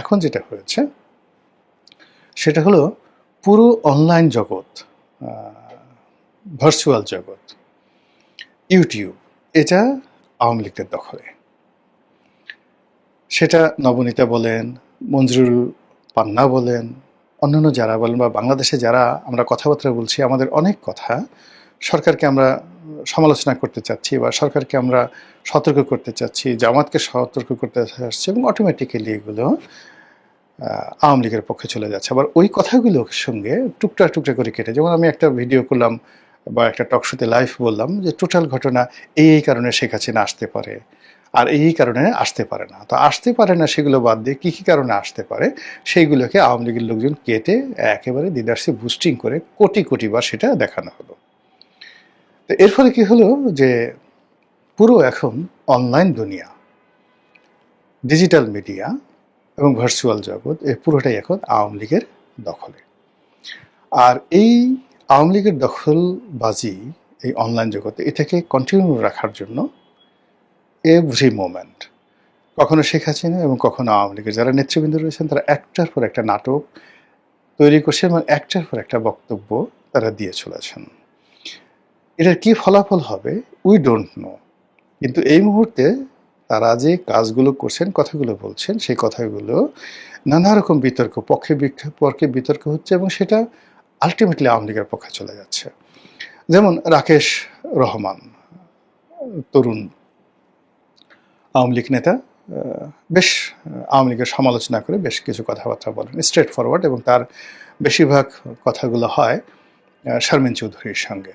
এখন যেটা হয়েছে সেটা হলো পুরো অনলাইন জগৎ, ভার্চুয়াল জগৎ, ইউটিউব, এটা আওয়ামী লীগের দখলে। সেটা নবনীতা বলেন, মঞ্জুরুল পান্না বলেন, অন্যান্য যারা বলেন, বা বাংলাদেশে যারা আমরা কথাবার্তা বলছি, আমাদের অনেক কথা সরকারকে আমরা সমালোচনা করতে চাচ্ছি বা সরকারকে আমরা সতর্ক করতে চাচ্ছি, জামাতকে সতর্ক করতে চাচ্ছি, এবং অটোমেটিক্যালি এগুলো আওয়ামী লীগের পক্ষে চলে যাচ্ছে। আবার ওই কথাগুলোর সঙ্গে টুকরা টুকরা করে কেটে, যেমন আমি একটা ভিডিও করলাম বা একটা টক শোতে লাইভ বললাম যে টোটাল ঘটনা এই কারণে শেখ হাসিনা আসতে পারে, আর এই কারণে আসতে পারে না। তো আসতে পারে না সেগুলো বাদ দিয়ে কী কী কারণে আসতে পারে সেইগুলোকে আওয়ামী লীগের লোকজন কেটে একেবারে দিদার্সে বুস্টিং করে কোটি কোটি বার সেটা দেখানো হলো। তো এর ফলে কি হলো যে পুরো এখন অনলাইন দুনিয়া, ডিজিটাল মিডিয়া এবং ভার্চুয়াল জগৎ, এই পুরোটাই এখন আওয়ামী লীগের দখলে। আর এই আওয়ামী লীগের দখলবাজি এই অনলাইন জগতে এটাকে কন্টিনিউ রাখার জন্য এভরি মোমেন্ট কখনো শেখ হাসিনা এবং কখনো আওয়ামী লীগের যারা নেতৃবৃন্দ রয়েছেন তারা একটার পর একটা নাটক তৈরি করছেন এবং একটার পর একটা বক্তব্য তারা দিয়ে চলেছেন। এটার কি ফলাফল হবে উই ডোন্ট নো, কিন্তু এই মুহূর্তে তারা যে কাজগুলো করছেন, কথাগুলো বলছেন, সেই কথাগুলো নানা রকম বিতর্ক, পক্ষে বিতর্ক হচ্ছে এবং সেটা আলটিমেটলি আওয়ামী লীগের পক্ষে চলে যাচ্ছে। যেমন রাকেশ রহমান, তরুণ আওয়ামী লীগ নেতা, বেশ আওয়ামী লীগের সমালোচনা করে বেশ কিছু কথাবার্তা বলেন, স্ট্রেট ফরওয়ার্ড, এবং তার বেশিরভাগ কথাগুলো হয় শারমিন চৌধুরীর সঙ্গে।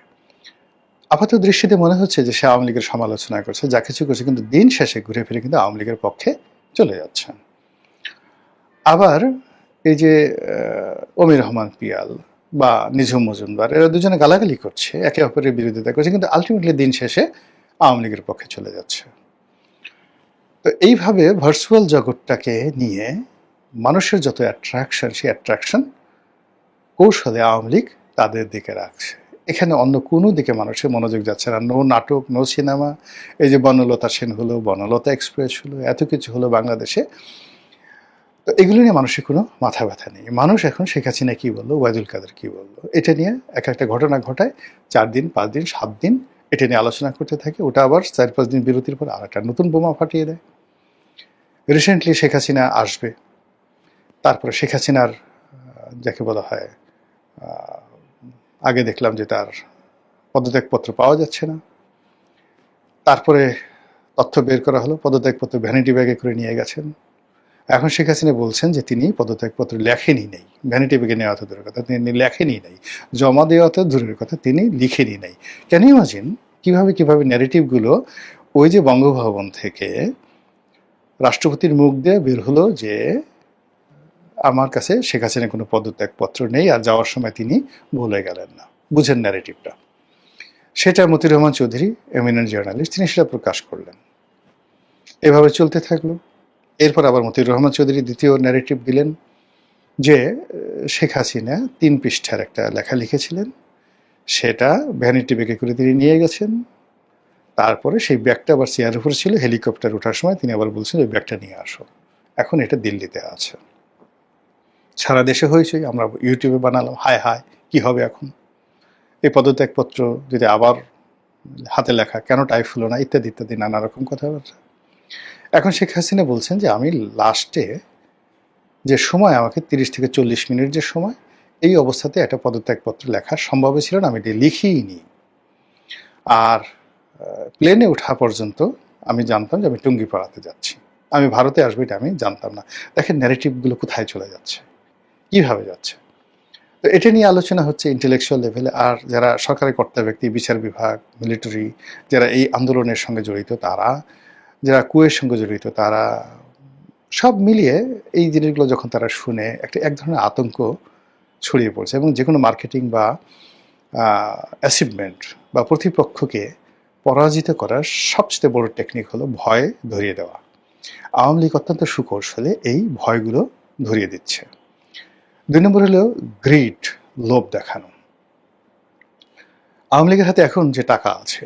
আপাত দৃষ্টিতে মনে হচ্ছে যে সে আওয়ামী লীগের সমালোচনা করছে, যা কিছু করছে, কিন্তু দিন শেষে ঘুরে ফিরে কিন্তু আওয়ামী লীগের পক্ষে চলে যাচ্ছেন। আবার এই যে অমির রহমান পিয়াল বা নিঝুম মজুমদার, এরা দুজনে গালাগালি করছে, একে অপরের বিরোধিতা করছে, কিন্তু আলটিমেটলি দিন শেষে আওয়ামী লীগের পক্ষে চলে যাচ্ছে। তো এইভাবে ভার্চুয়াল জগৎটাকে নিয়ে মানুষের যত অ্যাট্রাকশন, সেই অ্যাট্রাকশন কৌশলে আওয়ামী লীগ তাদের দিকে রাখছে। এখানে অন্য কোনো দিকে মানুষের মনোযোগ যাচ্ছে না। নো নাটক, নো সিনেমা, এই যে বনলতা সেন হলো, বনলতা এক্সপ্রেস হলো, এত কিছু হলো বাংলাদেশে। তো এগুলো নিয়ে মানুষের কোনো মাথা ব্যথা নেই। মানুষ এখন শেখ হাসিনা কী বললো, ওয়াহিদুল কাদের কী বললো, এটা নিয়ে এক একটা ঘটনা ঘটায়, 4 দিন 5 দিন 7 দিন এটা নিয়ে আলোচনা করতে থাকে। ওটা আবার 4-5 দিন বিরতির পর আর একটা নতুন বোমা ফাটিয়ে দেয়। রিসেন্টলি শেখ হাসিনা আসবে, তারপরে শেখ হাসিনার যাকে বলা হয়, আগে দেখলাম যে তার পদত্যাগপত্র পাওয়া যাচ্ছে না, তারপরে তথ্য বের করা হলো পদত্যাগপত্র ভ্যানিটি ব্যাগে করে নিয়ে গেছেন। এখন শেখ হাসিনা বলছেন যে তিনি পদত্যাগপত্র লেখেনি নেই, ভ্যানিটি ব্যাগে নেওয়া তো দূরের কথা, তিনি লেখেনি নাই, জমা দেওয়া তো দূরের কথা, তিনি লিখেনি নাই। ক্যান ইউ ইমাজিন কিভাবে ন্যারেটিভগুলো ওই যে বঙ্গভবন থেকে রাষ্ট্রপতির মুখ দিয়ে বের হলো যে আমার কাছে শেখ হাসিনার কোনো পদত্যাগপত্র নেই, আর যাওয়ার সময় তিনি ভুলে গেলেন না। বুঝেন ন্যারেটিভটা। সেটা মতিউর রহমান চৌধুরী, এমিনেন্ট জার্নালিস্ট, তিনি সেটা প্রকাশ করলেন। এভাবে চলতে থাকলো। এরপর আবার মতিউর রহমান চৌধুরী দ্বিতীয় ন্যারেটিভ দিলেন যে শেখ হাসিনা 3 পৃষ্ঠার একটা লেখা লিখেছিলেন, সেটা ভ্যানিটি ব্যাগে করে তিনি নিয়ে গেছেন। তারপরে সেই ব্যাগটা আবার চেয়ারের উপর ছিল, হেলিকপ্টার ওঠার সময় তিনি আবার বলছেন ওই ব্যাগটা নিয়ে আসো। এখন এটা দিল্লিতে আছে। সারা দেশে হয়েছে, আমরা ইউটিউবে বানালাম, হায় হায় কি হবে এখন, এই পদত্যাগপত্র যদি আবার হাতে লেখা, কেন টাইপ হলো না, ইত্যাদি ইত্যাদি নানা রকম কথাবার্তা। এখন শেখ হাসিনা বলছেন যে আমি লাস্টে যে সময়, আমাকে 30 থেকে 40 মিনিট যে সময়, এই অবস্থাতে একটা পদত্যাগপত্র লেখা সম্ভব ছিল না, আমি এটি লিখিই নি। আর প্লেনে ওঠা পর্যন্ত আমি জানতাম যে আমি টুঙ্গিপাড়াতে যাচ্ছি, আমি ভারতে আসবো এটা আমি জানতাম না। দেখেন ন্যারেটিভগুলো কোথায় চলে যাচ্ছে, কীভাবে যাচ্ছে। তো এটা নিয়ে আলোচনা হচ্ছে ইন্টেলেকচুয়াল লেভেলে। আর যারা সরকারি কর্তা ব্যক্তি, বিচার বিভাগ, মিলিটারি, যারা এই আন্দোলনের সঙ্গে জড়িত তারা, যারা কুয়ের সঙ্গে জড়িত তারা, সব মিলিয়ে এই জিনিসগুলো যখন তারা শুনে এক ধরনের আতঙ্ক ছড়িয়ে পড়ছে। এবং যে কোনো মার্কেটিং বা অ্যাচিভমেন্ট বা প্রতিপক্ষকে পরাজিত করার সবচেয়ে বড় টেকনিক হলো ভয় ধরিয়ে দেওয়া। আওয়ামী লীগ অত্যন্ত সুকৌশলে এই ভয়গুলো ধরিয়ে দিচ্ছে। 2 নম্বর হলো গ্রিড, লোভ দেখানো। আওয়ামী লীগের হাতে এখন যে টাকা আছে,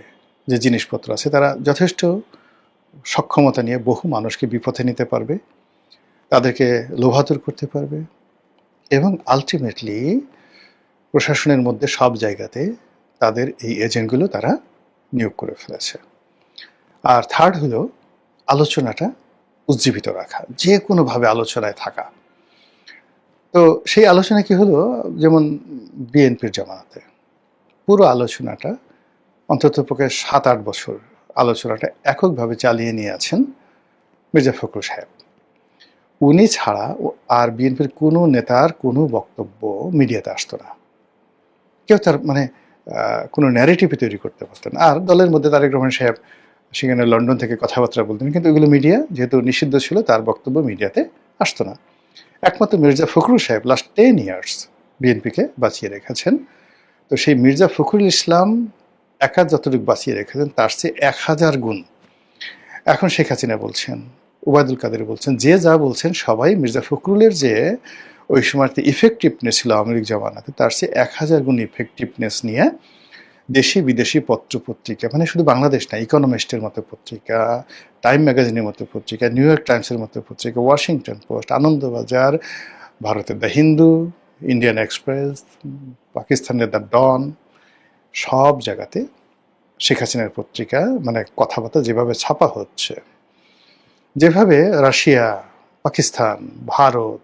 যে জিনিসপত্র আছে, তারা যথেষ্ট সক্ষমতা নিয়ে বহু মানুষকে বিপথে নিতে পারবে, তাদেরকে লোভাতুর করতে পারবে এবং আলটিমেটলি প্রশাসনের মধ্যে সব জায়গাতে তাদের এই এজেন্টগুলো তারা নিয়োগ করে ফেলেছে। আর থার্ড হলো আলোচনাটা উজ্জীবিত রাখা, যে কোনোভাবে আলোচনায় থাকা। তো সেই আলোচনা কি হলো, যেমন বিএনপির জামানাতে পুরো আলোচনাটা অন্ততপক্ষে 7-8 বছর আলোচনাটা এককভাবে চালিয়ে নিয়ে আছেন মির্জা ফখরুল সাহেব। উনি ছাড়া আর বিএনপির কোনো নেতার কোনো বক্তব্য মিডিয়াতে আসতো না, কেউ তার মানে কোনো ন্যারেটিভই তৈরি করতে পারতেন না। আর দলের মধ্যে তারেক রহমান সাহেব সেখানে লন্ডন থেকে কথাবার্তা বলতেন, কিন্তু এগুলো মিডিয়া যেহেতু নিষিদ্ধ ছিল, তার বক্তব্য মিডিয়াতে আসতো না। একমাত্র মির্জা ফখরুল সাহেব লাস্ট 10 ইয়ার্স বিএনপিকে বাঁচিয়ে রেখেছেন। তো সেই মির্জা ফখরুল ইসলাম একা যতটুকু বাঁচিয়ে রেখেছেন তার চেয়ে 1000 গুণ এখন শেখ হাসিনা বলছেন, ওবায়দুল কাদের বলছেন, যে যা বলছেন সবাই মির্জা ফখরুলের যে ওই সময়তে ইফেক্টিভনেস ছিল আওয়ামী লীগ জমানাতে, তার চেয়ে 1000 গুণ ইফেক্টিভনেস নিয়ে দেশি বিদেশি পত্র পত্রিকা, মানে শুধু বাংলাদেশ না, ইকোনমিস্টের মতো পত্রিকা, টাইম ম্যাগাজিনের মতো পত্রিকা, নিউ ইয়র্ক টাইমসের মতো পত্রিকা, ওয়াশিংটন পোস্ট, আনন্দবাজার, ভারতের দ্য হিন্দু, ইন্ডিয়ান এক্সপ্রেস, পাকিস্তানের দ্য ডন, সব জায়গাতে শেখ হাসিনার পত্রিকা মানে কথাবার্তা যেভাবে ছাপা হচ্ছে, যেভাবে রাশিয়া, পাকিস্তান, ভারত,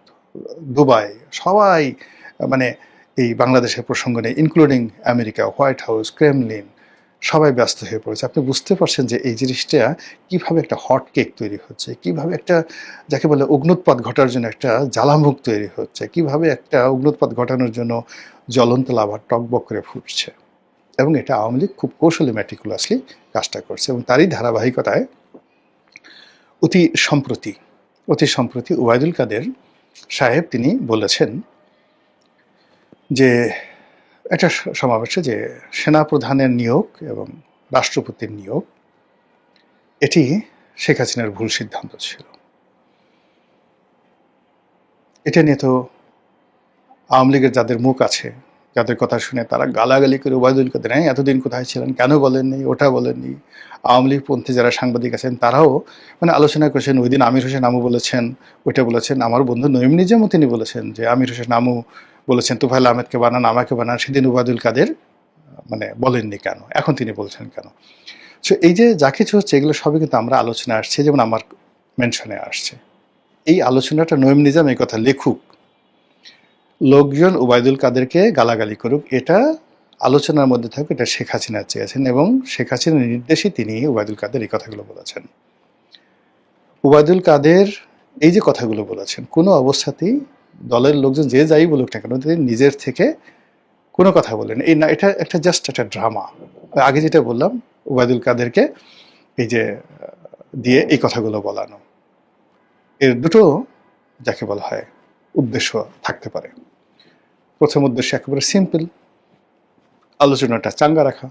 দুবাই সবাই মানে এই বাংলাদেশের প্রসঙ্গ নেই, including America, white house, Kremlin, সবাই ব্যস্ত হয়ে পড়েছে। আপনি বুঝতে পারছেন যে এই জিনিসটা কিভাবে একটা হট কেক তৈরি হচ্ছে, কিভাবে একটা যাকে বলে অগ্নুৎপাত ঘটার জন্য একটা জ্বালামুখ তৈরি হচ্ছে, কিভাবে একটা অগ্নুৎপাত ঘটানোর জন্য জ্বলন্ত লাভা টকবক করে ফুটছে। এবং এটা আওয়ামী লীগ খুব কৌশলী ম্যাটিকুলাসলি কাজটা করছে। এবং তারই ধারাবাহিকতায় অতি সম্প্রতি ওবায়দুল কাদের সাহেব তিনি বলেছেন যে একটা সমাবেশে যে সেনাপ্রধানের নিয়োগ এবং রাষ্ট্রপতির নিয়োগ এটি শেখ হাসিনার ভুল সিদ্ধান্ত ছিল। এটা নিয়ে তো আওয়ামী লীগের যাদের মুখ আছে, যাদের কথা শুনে তারা গালাগালি করে ওবায়দুল কাদের, হ্যাঁ এতদিন কোথায় ছিলেন, কেন বলেননি, ওটা বলেননি। আওয়ামী লীগ পন্থী যারা সাংবাদিক আছেন তারাও মানে আলোচনা করেছেন। ওই দিন আমির হোসেন আমু বলেছেন, ওইটা বলেছেন। আমার বন্ধু নঈম নিজামও তিনি বলেছেন যে আমির হোসেন আমু বলেছেন তুফাইল আহমেদকে বানান, আমাকে বানান। সেদিন ওবায়দুল কাদের মানে বলেননি কেন, এখন তিনি বলছেন কেন? সো এই যে যা কিছু হচ্ছে এগুলো সবই কিন্তু আমরা আলোচনায় আসছে, যেমন আমার মেনশনে আসছে। এই আলোচনাটা নঈম নিজাম এই কথা লেখুক, লোকজন ওবায়দুল কাদেরকে গালাগালি করুক, এটা আলোচনার মধ্যে থাকুক, এটা শেখ হাসিনা চেয়েছেন এবং শেখ হাসিনার নির্দেশে তিনি ওবায়দুল কাদের এই কথাগুলো বলেছেন। ওবায়দুল কাদের এই যে কথাগুলো বলেছেন, কোনো অবস্থাতেই দলের লোকজন যে যাই বলুক না কেন তিনি নিজের থেকে কোনো কথা বলেন এই না, এটা একটা জাস্ট একটা ড্রামা। আগে যেটা বললাম ওবায়দুল কাদেরকে এই যে দিয়ে এই কথাগুলো বলানো, এর দুটো যাকে বলা হয় উদ্দেশ্য থাকতে পারে। প্রথম উদ্দেশ্য একেবারে সিম্পল, আলোচনাটা চাঙ্গা রাখা।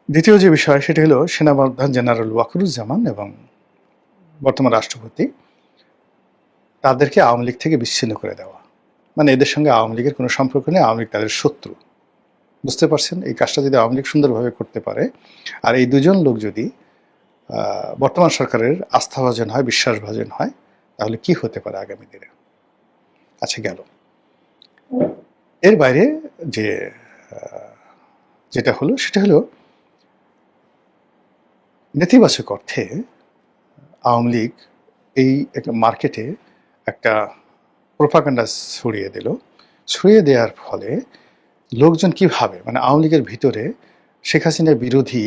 দ্বিতীয় যে বিষয় সেটা হলো সেনাপ্রধান জেনারেল ওয়াকারুজ্জামান এবং বর্তমান রাষ্ট্রপতি তাদেরকে আওয়ামী লীগ থেকে বিচ্ছিন্ন করে দেওয়া, মানে এদের সঙ্গে আওয়ামী লীগের কোনো সম্পর্ক নেই, আওয়ামী লীগ তাদের শত্রু। বুঝতে পারছেন? এই কাজটা যদি আওয়ামী লীগ সুন্দরভাবে করতে পারে আর এই দুজন লোক যদি বর্তমান সরকারের আস্থাভাজন হয়, বিশ্বাসভাজন হয়, তাহলে কি হতে পারে আগামী দিনে। আচ্ছা গেল। এর বাইরে যে যেটা হলো সেটা হলো নেতিবাচক অর্থে আওয়ামী লীগ এই একটা মার্কেটে একটা প্রোপাগান্ডা ছড়িয়ে দিল। ছড়িয়ে দেওয়ার ফলে লোকজন কিভাবে মানে আওয়ামী লীগের ভিতরে শেখ হাসিনার বিরোধী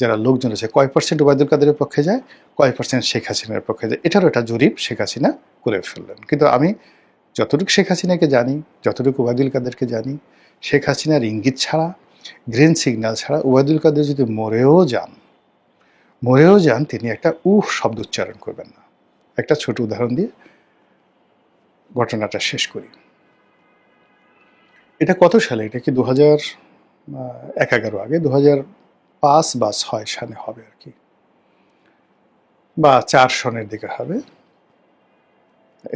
যারা লোকজন আছে কয় পার্সেন্ট ওবায়দুল কাদেরের পক্ষে যায়, কয় পার্সেন্ট শেখ হাসিনার পক্ষে যায়, এটারও একটা জরিপ শেখ হাসিনা করে ফেললেন। কিন্তু আমি যতটুকু শেখ হাসিনাকে জানি, যতটুকু ওবায়দুল কাদেরকে জানি, শেখ হাসিনার ইঙ্গিত ছাড়া, গ্রিন সিগন্যাল ছাড়া ওবায়দুল কাদের যদি মরেও যান তিনি একটা উহ শব্দ উচ্চারণ করবেন না। একটা ছোট উদাহরণ দিয়ে ঘটনাটা শেষ করি। এটা কত সালে? এটা কি 2011 আগে 2005 বা 6 সালে হবে আর কি, বা 4 সনের দিকে হবে।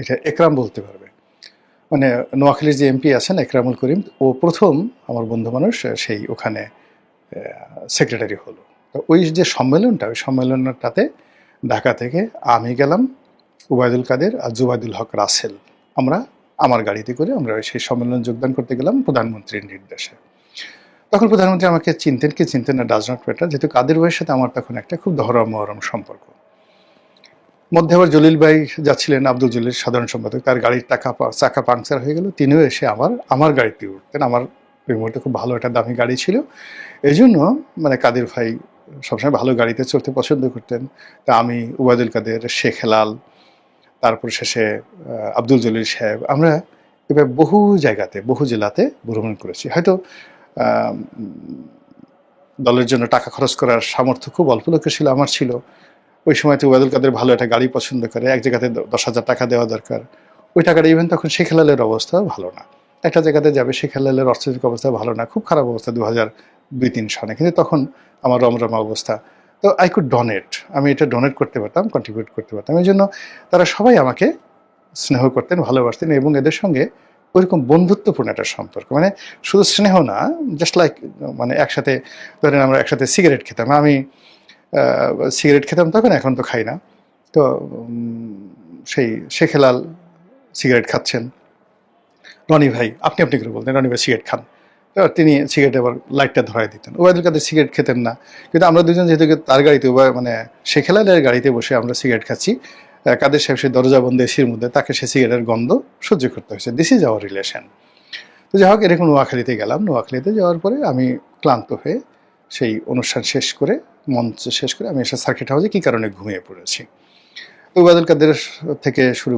এটা একরাম বলতে পারবে, মানে নোয়াখালীর যে এমপি আছেন একরামুল করিম, ও প্রথম আমার বন্ধু মানুষ সেই ওখানে সেক্রেটারি হলো। তো ওই যে সম্মেলনটা, ওই সম্মেলনটাতে ঢাকা থেকে আমি গেলাম, উবায়দুল কাদের আর জুবাইদুল হক রাসেল, আমরা আমার গাড়িতে করে আমরা সেই সম্মেলনে যোগদান করতে গেলাম প্রধানমন্ত্রীর নির্দেশে। তখন প্রধানমন্ত্রী আমাকে চিনতেন কি চিনতেন না ডাজ নট ম্যাটার, যেহেতু কাদের ভাইয়ের সাথে আমার তখন একটা খুব ধরম মহরম সম্পর্ক। মধ্যে আবার জলিল ভাই যাচ্ছিলেন, আব্দুল জলিল সাধারণ সম্পাদক, তার গাড়ির চাকা পাংচার হয়ে গেল, তিনিও এসে আমার গাড়িতে উঠতেন। আমার ওই মুহূর্তে খুব ভালো একটা দামি গাড়ি ছিল, এই জন্য মানে কাদের ভাই সবসময় ভালো গাড়িতে চড়তে পছন্দ করতেন। তা আমি, উবায়দুল কাদের, শেখ হেলাল, তারপর শেষে আব্দুল জলিল সাহেব, আমরা এবার বহু জায়গাতে বহু জেলাতে ভ্রমণ করেছি। হয়তো দলের জন্য টাকা খরচ করার সামর্থ্য খুব অল্প লোকের ছিল, আমার ছিল। ওই সময় তো উবায়দুল কাদের ভালো একটা গাড়ি পছন্দ করে, এক জায়গাতে 10,000 টাকা দেওয়া দরকার, ওই টাকাটা ইভেন তখন শেখ হেলালের অবস্থা ভালো না, একটা জায়গাতে যাবে, শেখ হেলালের অর্থনৈতিক অবস্থা ভালো না, খুব খারাপ অবস্থা 2002-03 সালে, কিন্তু তখন আমার রমরমা অবস্থা। তো আই কুড ডোনেট, আমি এটা ডোনেট করতে পারতাম, কন্ট্রিবিউট করতে পারতাম। এই জন্য তারা সবাই আমাকে স্নেহ করতেন, ভালোবাসতেন, এবং এদের সঙ্গে ওইরকম বন্ধুত্বপূর্ণ একটা সম্পর্ক, মানে শুধু স্নেহ না, জাস্ট লাইক মানে একসাথে ধরেন আমরা একসাথে সিগারেট খেতাম, আমি সিগারেট খেতাম তখন, এখন তো খাই না। তো সেই শেখ হেলাল সিগারেট খাচ্ছেন, রনি ভাই আপনি আপনি করে বলতেন, রনি ভাই সিগারেট খান, তো তিনি সিগারেট আবার লাইটটা ধরাই দিতেন। ওবায়দুল কাদের সিগারেট খেতেন না, কিন্তু আমরা দুজন যেহেতু তার গাড়িতে মানে শেখ হেলালের গাড়িতে বসে আমরা সিগারেট খাচ্ছি, কাদের সাহেব সেই দরজা বন্ধ এসির মধ্যে, তাকে সে সিগারেটের গন্ধ সহ্য করতে হয়েছে। This is our relation. তো যাই হোক, এরকম নোয়াখালীতে গেলাম। নোয়াখালীতে যাওয়ার পরে আমি ক্লান্ত হয়ে সেই অনুষ্ঠান শেষ করে, মঞ্চ শেষ করে আমি এসে সার্কিট হাউসে কী কারণে ঘুমিয়ে পড়েছি। উবায়দুল কাদের থেকে শুরু